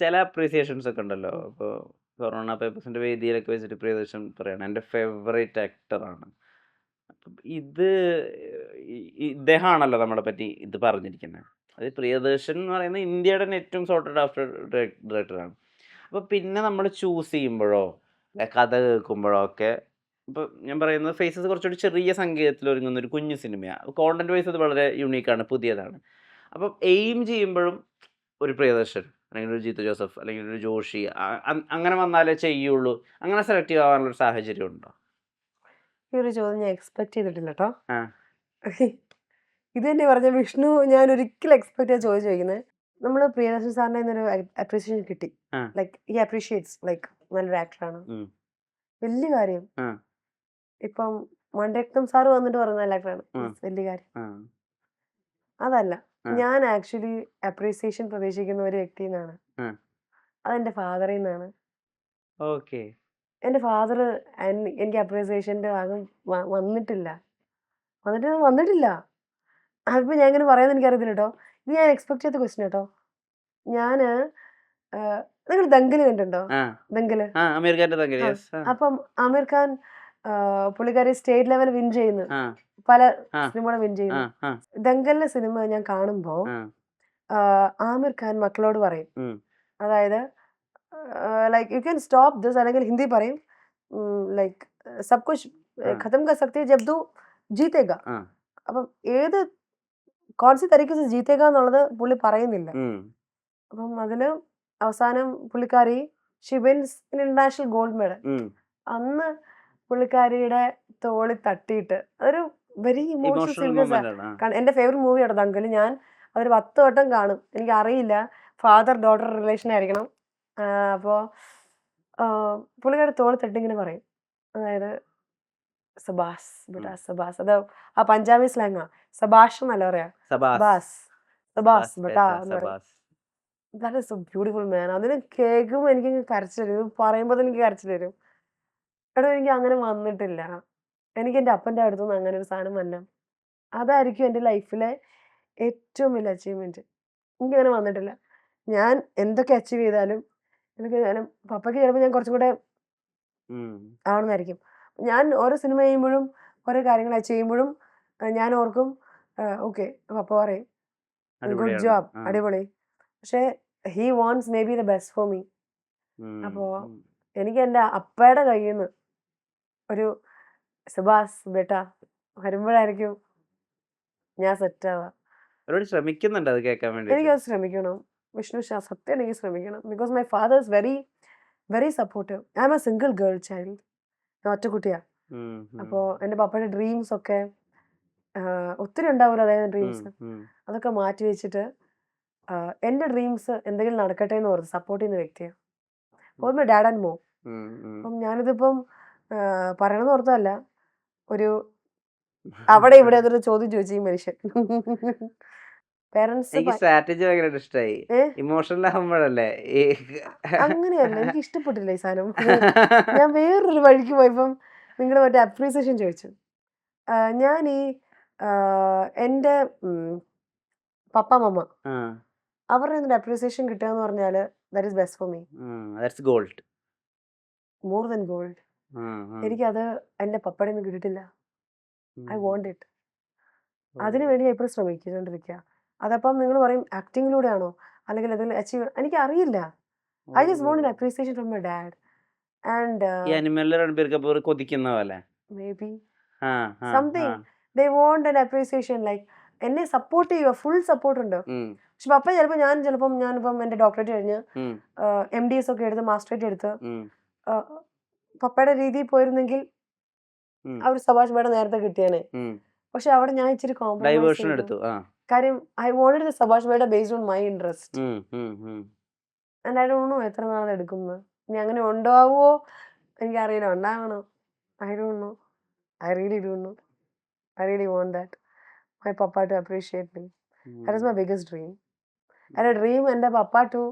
ചില അപ്രീസിയേഷൻസ് ഒക്കെ ഉണ്ടല്ലോ. ഉം. ഇപ്പോൾ കൊറോണ പേപ്പേഴ്സിന്റെ വേദിയിലൊക്കെ വെച്ചിട്ട് പ്രിയദർശൻ പറയാണ് എൻ്റെ ഫേവറേറ്റ് ആക്ടറാണ്. അപ്പം ഇത് ഇദ്ദേഹമാണല്ലോ നമ്മളെ പറ്റി ഇത് പറഞ്ഞിരിക്കുന്നത്. അത് പ്രിയദർശൻ എന്ന് പറയുന്നത് ഇന്ത്യയുടെ തന്നെ ഏറ്റവും സോർട്ടഡ് ആഫ്റ്റർ ഡയറക്ടറാണ്. അപ്പോൾ പിന്നെ നമ്മൾ ചൂസ് ചെയ്യുമ്പോഴോ കഥ കേൾക്കുമ്പോഴോ ഒക്കെ ഇപ്പോൾ ഞാൻ പറയുന്നത് ഫേസസ് കുറച്ചുകൂടി ചെറിയ സംഗീതത്തിൽ ഒരുങ്ങുന്ന ഒരു കുഞ്ഞു സിനിമയാണ്. കോണ്ടന്റ് വൈസ് അത് വളരെ യുണീക്കാണ്, പുതിയതാണ്. അപ്പം എയിം ചെയ്യുമ്പോഴും ഒരു പ്രിയദർശൻ അല്ലെങ്കിൽ ഒരു ജിത്തു ജോസഫ് അല്ലെങ്കിൽ ഒരു ജോഷി അങ്ങനെ വന്നാലേ ചെയ്യുള്ളൂ, അങ്ങനെ സെലക്റ്റീവ് ആവാനുള്ള ഒരു സാഹചര്യം ഉണ്ടോ? ഈ ഒരു ചോദ്യം ഞാൻ എക്സ്പെക്ട് ചെയ്തിട്ടില്ല കേട്ടോ. ആ ഇത് തന്നെ പറഞ്ഞ വിഷ്ണു, ഞാൻ ഒരിക്കലും എക്സ്പെക്ട് ചെയ്ത് ചോദിക്കുന്നത്. നമ്മൾ പ്രിയദർശൻ സാറിന്റെ ഒരു അപ്രീസിയേഷൻ കിട്ടി. ആ ലൈക്ക് ഈ അപ്രീഷിയേറ്റ്സ് ലൈക്ക് നല്ലൊരു ആക്ടറാണ്, ഉം, വലിയ കാര്യം. ആ ഇപ്പം മണിരത്നം സാറ് വന്നിട്ട് പറഞ്ഞ നല്ല ആക്ടറാണ്, ആ വലിയ കാര്യം. ആ അതല്ല, ആ ഞാൻ ആക്ച്വലി അപ്രീസിയേഷൻ പ്രതീക്ഷിക്കുന്ന ഒരു വ്യക്തിയിൽ നിന്നാണ്. ആ അതെന്റെ ഫാദറിൽ നിന്നാണ്. ഓക്കെ. എൻ്റെ ഫാദർ എനിക്ക് അപ്രീസിയേഷൻ്റെ ഭാഗം വന്നിട്ടില്ല. വന്നിട്ടില്ല. അതിപ്പോ ഞാൻ ഇങ്ങനെ പറയാന്ന് എനിക്കറിയത്തില്ല കേട്ടോ. ഇത് ഞാൻ എക്സ്പെക്ട് ചെയ്ത ക്വസ്റ്റ്യൻ കേട്ടോ. ഞാന് നിങ്ങൾ ദംഗല് കണ്ടിട്ടുണ്ടോ? ആ ദംഗല്. ആ അമീർ ഖാന്റെ തങ്കൽ, ആ. യെസ്. ആ അപ്പം ആമിർ ഖാൻ പുള്ളിക്കാരി സ്റ്റേറ്റ് ലെവൽ വിൻ ചെയ്യുന്നു. ആ പല ആ സിനിമകളും വിൻ ആ ചെയ്യുന്നു. ആ ദംഗലിലെ സിനിമ ഞാൻ കാണുമ്പോൾ ആ ആമിർ ഖാൻ മക്കളോട് പറയും. ഉം, അതായത് like you can stop this, അല്ലെങ്കിൽ ഹിന്ദി പറയും ലൈക്ക് സബ് കുച്ച് ആ ഖത്തം കർ സക്തി ഹൈ ജബ് തൂ ജീതേഗ. ആ അപ്പം ഏത് കോൺസി തരീക്കെ സെ ജീതേഗ എന്നുള്ളത് പുള്ളി പറയുന്നില്ല. ഉം, അപ്പം അതില് അവസാനം പുള്ളിക്കാരി she wins international gold medal. ഉം. അന്ന് പുള്ളിക്കാരിയുടെ തോളിൽ തട്ടിയിട്ട് അതൊരു very emotional emotional sequence moment ആണ്. ആണ്. എൻ്റെ ഫേവറേറ്റ് മൂവിയാണ് ദങ്കൽ. ഞാൻ അതൊരു 10 വട്ടം കാണും. എനിക്കറിയില്ല ഫാദർ ഡോട്ടർ റിലേഷൻ ആയിരിക്കണം. അപ്പോൾ പുള്ളിക്കാരി തോളിൽ തട്ടി ഇങ്ങനെ പറയും. അതായത് സബാസ് ബേട്ടാ സബാസ്. അത് ആ പഞ്ചാബി സ്ലാങ്ങാ. സബാഷ് എന്നല്ല പറയാ, സബാസ്, സബാസ്. സബാസ് സബാസ് ബേട്ടാ ബേട്ട, എന്ന് പറയും. സബാസ്. That is so beautiful man. അതിന് കേൾക്കുമ്പോൾ എനിക്ക് കരച്ചിൽ വരും. ഇത് പറയുമ്പോൾ തന്നെ എനിക്ക് കരച്ചിൽ വരും. എടോ, എനിക്ക് അങ്ങനെ വന്നിട്ടില്ല. എനിക്ക് എൻ്റെ അപ്പൻ്റെ അടുത്തുനിന്ന് അങ്ങനെ ഒരു സാധനം വരണം. അതായിരിക്കും എൻ്റെ ലൈഫിലെ ഏറ്റവും വലിയ അച്ചീവ്മെന്റ്. എനിക്കങ്ങനെ വന്നിട്ടില്ല. ഞാൻ എന്തൊക്കെ അച്ചീവ് ചെയ്താലും എനിക്ക് ഞാനും പപ്പയ്ക്ക് ചിലപ്പോൾ ഞാൻ കുറച്ചും കൂടെ ഉം. ആവണമെന്നായിരിക്കും. ഞാൻ ഓരോ സിനിമ ചെയ്യുമ്പോഴും ഓരോ കാര്യങ്ങൾ ചെയ്യുമ്പോഴും ഞാൻ ഓർക്കും ഓക്കെ, പപ്പ പറയും ഗുഡ് അടിപൊളിയാണ്. ജോബ്, ആ അടിപൊളി. പക്ഷേ he wants may be the best for me. ഉം, അപ്പോൾ ഉം. എനിക്ക് എൻ്റെ അപ്പയുടെ കയ്യിൽ നിന്ന് ഒരു സുഭാസ് ബേട്ടാ വരുമ്പോഴായിരിക്കും ഞാൻ സെറ്റ് ആവുക. ഒരുപാട് ശ്രമിക്കുന്നുണ്ട് അത് കേൾക്കാൻ വേണ്ടിയിട്ട്. എനിക്കത് ശ്രമിക്കണം. വിഷ്ണു സത്യം എനിക്ക് ശ്രമിക്കണം. Because my father is very very supportive. I am a single girl child. ഞാൻ ഒറ്റക്കുട്ടിയാ. ഉം, ഉം, അപ്പോൾ എൻ്റെ പപ്പയുടെ ഡ്രീംസ് ഒക്കെ ഒത്തിരി ഉണ്ടാവുമല്ലോ, അതായത് ഉം, ഡ്രീംസ്. ഉം, അതൊക്കെ മാറ്റി വെച്ചിട്ട് എൻ്റെ ഡ്രീംസ് എന്തെങ്കിലും നടക്കട്ടെ എന്ന് ഓർത്ത് സപ്പോർട്ട് ചെയ്യുന്ന വ്യക്തിയാണ്. ഉം, all my dad and mom. ഉം, ഉം. അപ്പം ഞാനിതിപ്പം പറയണമെന്ന് ഓർത്തതല്ല. ഒരു അവിടെ ഇവിടെ അതൊരു ചോദ്യം ചോദിച്ചു ഈ മനുഷ്യൻ. പേരൻസ് എനിക്ക് സ്ട്രാറ്റജി ഭയങ്കരമായിട്ട് ഇഷ്ടമായി. ഏഹ് ഇമോഷണൽ ആകുമ്പോഴല്ലേ ഈ അങ്ങനെയല്ല, എനിക്ക് ഇഷ്ടപ്പെട്ടില്ല ഈ സാധനം. ഞാൻ വേറൊരു വഴിക്ക് പോയപ്പം നിങ്ങൾ മറ്റേ അപ്രീസിയേഷൻ ചോദിച്ചു. ഞാൻ ഈ എൻ്റെ പപ്പ മമ്മ ആ, അവരുടെ ഒരു അപ്രീസിയേഷൻ കിട്ടുക എന്ന് പറഞ്ഞാൽ that is best for me. That's gold. More than gold. ആ, ആ. എനിക്കത് എൻ്റെ പപ്പയുടെ നിന്ന് കിട്ടിയിട്ടില്ല. I um. Want it. ഓ. അതിന് വേണ്ടി ഞാൻ ഇപ്പോഴും ശ്രമിച്ചുകൊണ്ടിരിക്കുക. അതപ്പം നിങ്ങൾ പറയും ആക്ടിങ്ങിലൂടെയാണോ അല്ലെങ്കിൽ എന്തെങ്കിലും അച്ചീവ്, എനിക്കറിയില്ല. I just want oh. An appreciation from my dad and ഈ അനിമലിലെ രൺബീർ കപൂർ കൊതിക്കുന്ന പോലെ. May be ah ah ah. Something they want an appreciation. Like എന്നെ സപ്പോർട്ട് ചെയ്യുക, ഫുൾ സപ്പോർട്ട് ഉണ്ട്. ഉം, പക്ഷെ പപ്പ ഞാനിപ്പം എൻ്റെ ഡോക്ടറേറ്റ് കഴിഞ്ഞ് ഉം, MDS ഒക്കെ എടുത്ത് മാസ്റ്ററേറ്റ് എടുത്ത് ഉം, പപ്പയുടെ രീതിയിൽ പോയിരുന്നെങ്കിൽ ഉം, ആ ഒരു സബാഷ് മേഡം നേരത്തെ കിട്ടിയേനെ. ഉം. പക്ഷെ അവിടെ ഞാൻ ഇച്ചിരി കോംപ്രമൈസ് ഡൈവേർഷൻ ചെയ്തു. എടുത്തു. ആ. കാര്യം ഐ വോണ്ടഡ് ദ സബാഷ് madam based on my interest um, um, ഉം. ആൻഡ് ഐ ഡോണ്ട് നോ എത്ര നാൾ എടുക്കുമെന്ന്. ഇനി അങ്ങനെ ഉണ്ടാവുമോ എനിക്കറിയില്ല. ഉണ്ടാവണം. I don't know. I really don't know. I really want that my papa to appreciate me. That is my biggest dream. And a dream എൻ്റെ papa to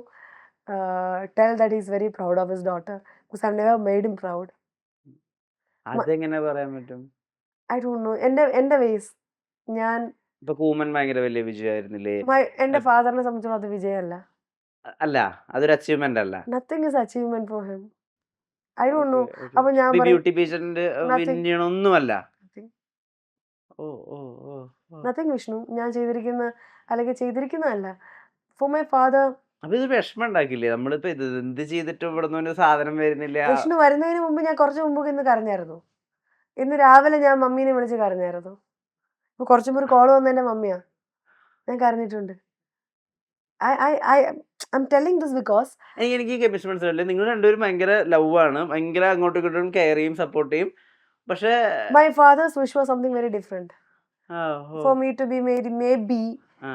tell that he's very proud of his daughter because I've never made him proud. അതെങ്ങനെ പറയാൻ പറ്റും? I don't know. എൻ്റെ vase ഞാൻ ഇപ്പൊ കൂമൻ ഭയങ്കര വലിയ വിജയമായിരുന്നില്ലേ? എൻ്റെ ഫാദറിനെ സംബന്ധിച്ചോളം അത് വിജയമല്ല. അല്ല. അതൊരു അച്ചീവ്മെന്റ് അല്ല. Nothing is achievement for him. I don't okay, no. Okay. അപ്പൊ ഞാൻ ഈ പറയും ബ്യൂട്ടി പേജന്റ് വിൻ നത്തിങ് ചെയ്യണൊന്നുമല്ല. ഓ, ഓ, ഓ, ഓ. നത്തിങ് വിഷ്ണു. ഞാൻ ചെയ്തിരിക്കുന്ന അല്ലെങ്കിൽ ചെയ്തിരിക്കുന്നതല്ല. For my father. അപ്പൊ ഇത് വിഷമം ഉണ്ടാക്കില്ലേ? നമ്മളിപ്പോ ഇത് എന്ത് ചെയ്തിട്ടും ഇവിടുന്ന് ഒരു സാധനം വരുന്നില്ല. വിഷ്ണു വരുന്നതിന് മുമ്പ് ഞാൻ കുറച്ച് മുമ്പ് ഇന്ന് കരഞ്ഞായിരുന്നു. ഇന്ന് രാവിലെ ഞാൻ മമ്മീനെ വിളിച്ച് കരഞ്ഞായിരുന്നു. ഇപ്പൊ കുറച്ചു മുമ്പ് ഒരു കോള് വന്ന എന്റെ മമ്മിയാ. ഞാൻ കരഞ്ഞിട്ടുണ്ട്. I'm telling this because എനിക്ക് കെമിസ്ട്രി മനസ്സിലായില്ലേ? നിങ്ങൾ രണ്ടുപേരും ഭയങ്കര ലവ് ആണ്. ഭയങ്കര അങ്ങോട്ടും ഇങ്ങോട്ടും കെയർ ചെയ്യും, സപ്പോർട്ട് ചെയ്യും. പക്ഷേ my father's wish was something very different. ആ, ഓ, For me to be made maybe ആ.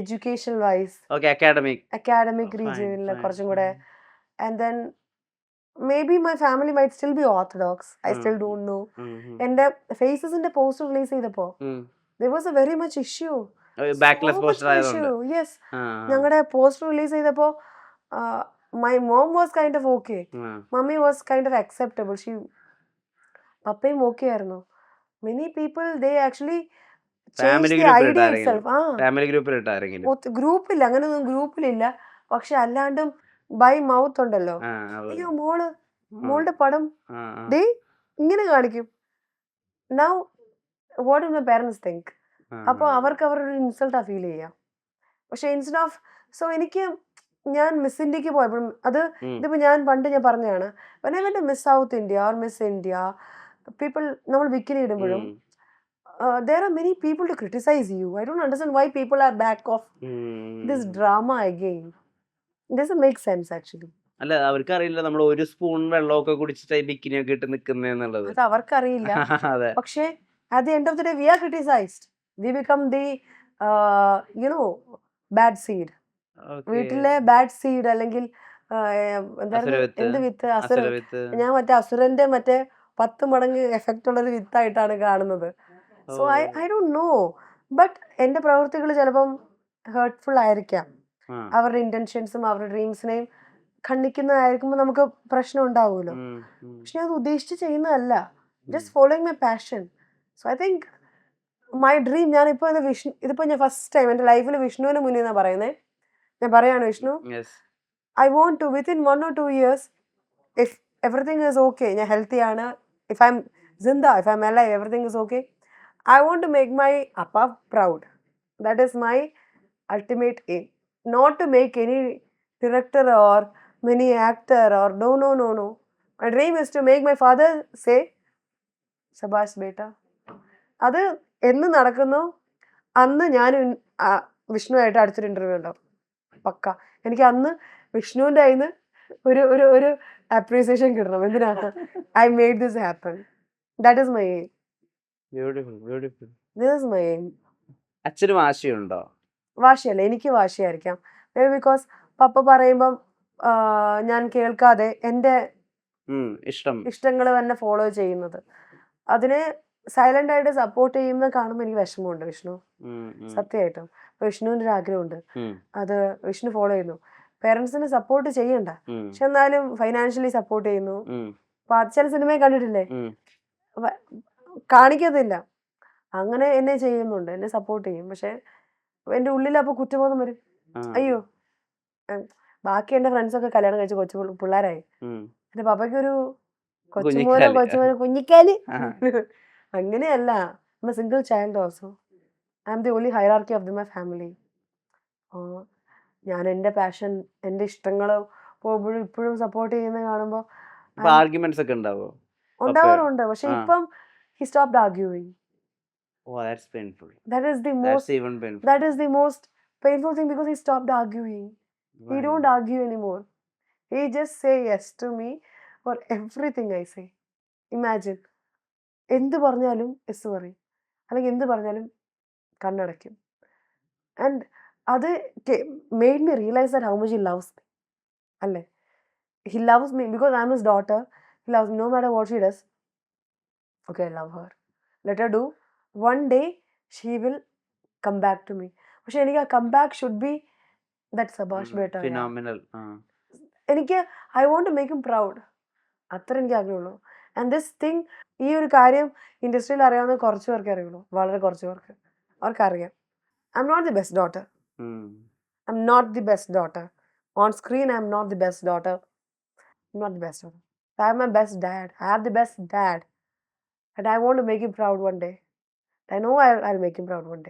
education wise, okay, academic. academic fine, region fine. കുറച്ചും കൂടെ, and then maybe my family might still be orthodox. I still don't know. എന്റെ ഫേസസിന്റെ poster release ചെയ്തപ്പോ there was a very much issue. Backless So much poster ആയതുകൊണ്ട്. issue. Yes. ആ, ഞങ്ങളുടെ poster release ചെയ്തപ്പോ my mom was kind of okay. ആ. Mummy was kind of acceptable. പപ്പയും okay ആയിരുന്നു. Many people they actually changed family the ഗ്രൂപ്പിൽ idea ഇട്ടാരെങ്കിലും. itself. Family ഗ്രൂപ്പിൽ ഇട്ടാരെങ്കിലും. ഗ്രൂപ്പില്ല, അങ്ങനെയൊന്നും ഗ്രൂപ്പിലില്ല. പക്ഷെ അല്ലാണ്ടും ബൈ മൗത്ത് ഉണ്ടല്ലോ. ആ, അത്. അയ്യോ ആ, മോളുടെ പടം ആ, ആ. ദേ ഇങ്ങനെ കാണിക്കും. Now what do my parents think? ആ, അപ്പൊ അവർക്ക് അവരുടെ ഇൻസൾട്ടാ ഫീൽ ചെയ്യാം. പക്ഷെ ഇൻസ്റ്റെഡ് ഓഫ് എനിക്ക് ഞാൻ മിസ് ഇന്ത്യക്ക് പോയപ്പോഴും അത് ഉം. ഇതിപ്പോ ഞാൻ പണ്ട് ഞാൻ പറഞ്ഞതാണ്, when I went to Miss South India or Miss India, people നമ്മൾ ബിക്കിനി ഇടുമ്പോഴും ഉം. there are many people to criticize you. I don't understand why people are back of this ഉം. drama again. It doesn't make sense actually. അല്ല, അവർക്കറിയില്ല നമ്മൾ ഒരു spoon വെള്ളമൊക്കെ കുടിച്ചിട്ട് bikini ഒക്കെ ഇട്ട് നിക്കുന്നെന്നുള്ളത്. അത് അവർക്കറിയില്ല. അതെ. പക്ഷേ at the end of the day we are criticized. We become the you know bad seed. Okay. വീട്ടിലെ ബാഡ് സീഡ് അല്ലെങ്കിൽ എന്തായിരുന്നു അസുരവിത്ത്. എന്ത് വിത്ത് അസുരവിത്ത്. ഞാൻ മറ്റേ അസുരന്റെ മറ്റേ 10 മടങ്ങ് എഫക്റ്റ് ഉള്ള ഒരു വിത്തായിട്ടാണ് കാണുന്നത്. So I don't no. But എന്റെ പ്രവൃത്തികൾ ചിലപ്പം ഹേർട്ട്ഫുൾ ആയിരിക്കാം. ആ. അവരുടെ ഇന്റൻഷൻസും അവരുടെ ഡ്രീംസിനെയും ഖണ്ഡിക്കുന്നതായിരിക്കുമ്പോൾ നമുക്ക് പ്രശ്നം ഉണ്ടാവുമല്ലോ. ഉം, ഉം. പക്ഷെ അത് ഉദ്ദേശിച്ച് ചെയ്യുന്നതല്ല. Just following my passion. So I think my dream, ഞാനിപ്പോൾ ഇതിപ്പോ ഞാൻ ഫസ്റ്റ് ടൈം എൻ്റെ ലൈഫിൽ വിഷ്ണുവിന് മുന്നിൽ നിന്നാണ് പറയുന്നത്. ഞാൻ പറയാണ് Vishnu, Yes. I want to within 1 or 2 years, if everything is okay, ഞാൻ healthy ആണ്, if I'm zinda, if I'm alive, everything is okay, I want to make my appa proud. That is my ultimate aim. Not to make any director or many actor or no. My dream is to make my father say, Shabash beta. അത് എന്ന് നടക്കുന്നു അന്ന് ഞാൻ വിഷ്ണുവായിട്ട് അടുത്തൊരു interview ഉണ്ടാവും പക്ക. എനിക്ക് അന്ന് വിഷ്ണുവിന്റെ കയ്യിൽ നിന്ന് ഒരു ഒരു ഒരു അപ്രീസിയേഷൻ കിട്ടണം. എന്തിനാണ് I made this happen. That is my aim. Beautiful, beautiful. This is my aim. അച്ഛന് വാശിയുണ്ടോ? വാശിയല്ല, എനിക്ക് വാശിയായിരിക്കാം. മേ ബിക്കോസ് പപ്പ പറയുമ്പം ഞാൻ കേൾക്കാതെ എൻ്റെ ഇഷ്ടങ്ങൾ തന്നെ ഫോളോ ചെയ്യുന്നത്, അതിനെ സൈലന്റ് ആയിട്ട് സപ്പോർട്ട് ചെയ്യുന്ന കാണുമ്പോൾ എനിക്ക് വിഷമമുണ്ട് വിഷ്ണു, സത്യമായിട്ടും. വിഷ്ണുവിന്റെ ഒരു ആഗ്രഹമുണ്ട്, അത് വിഷ്ണു ഫോളോ ചെയ്യുന്നു. പേരൻസിനെ സപ്പോർട്ട് ചെയ്യണ്ട, പക്ഷെ എന്നാലും ഫൈനാൻഷ്യലി സപ്പോർട്ട് ചെയ്യുന്നു. അപ്പൊ അത് ചില സിനിമയെ കണ്ടിട്ടില്ലേ, കാണിക്കത്തില്ല, അങ്ങനെ എന്നെ ചെയ്യുന്നുണ്ട്, എന്നെ സപ്പോർട്ട് ചെയ്യും. പക്ഷെ എന്റെ ഉള്ളിൽ അപ്പൊ കുറ്റബോധം വരും. അയ്യോ, ബാക്കി എന്റെ ഫ്രണ്ട്സൊക്കെ കല്യാണം കഴിച്ച് കൊച്ചു പിള്ളേരായി, എന്റെ പപ്പയ്ക്കൊരു കൊച്ചുമോനോ കുഞ്ഞിക്കാല്. അങ്ങനെയല്ല, I'm a single child also. I'm the only hierarchy of my family. ഞാൻ എൻ്റെ പാഷൻ, എൻ്റെ ഇഷ്ടങ്ങൾ പോകുമ്പോഴും ഇപ്പോഴും സപ്പോർട്ട് ചെയ്യുന്ന കാണുമ്പോൾ ആർഗ്യുമെന്റ്സ് ഒക്കെ ഉണ്ടാവോ? ഉണ്ടാവാറുണ്ട്. പക്ഷെ ഇപ്പം he stopped arguing. Oh, that's painful. That is the most painful thing, because he stopped arguing. He don't argue anymore. He just say yes to me for everything I say. Imagine, എന്ത് പറഞ്ഞാലും S പറയും, അല്ലെങ്കിൽ എന്ത് പറഞ്ഞാലും കണ്ണടയ്ക്കും. And അത് made me realize that how much he loves me. അല്ലേ, he loves me because I'm his daughter. He loves me no matter what she does. Okay, I love her. Let her do. One day she will come back to me. പക്ഷെ എനിക്ക് ആ come back should be that സബാഷ് ബേട്ട. Phenomenal. എനിക്ക് I want to make him proud, അത്ര എനിക്ക് ആഗ്രഹമുള്ളൂ. And this thing, ഈ ഒരു കാര്യം ഇൻഡസ്ട്രിയിൽ അറിയാവുന്ന കുറച്ച് പേർക്ക് അറിയുള്ളൂ, വളരെ കുറച്ച് പേർക്ക്. അവർക്കറിയാം I'm not the best daughter. I'm not the best daughter. On screen, I'm not the best daughter. I'm not the best daughter. I'm my best dad. I have the best dad. And I want to make him proud one day. I know I'll make him proud one day.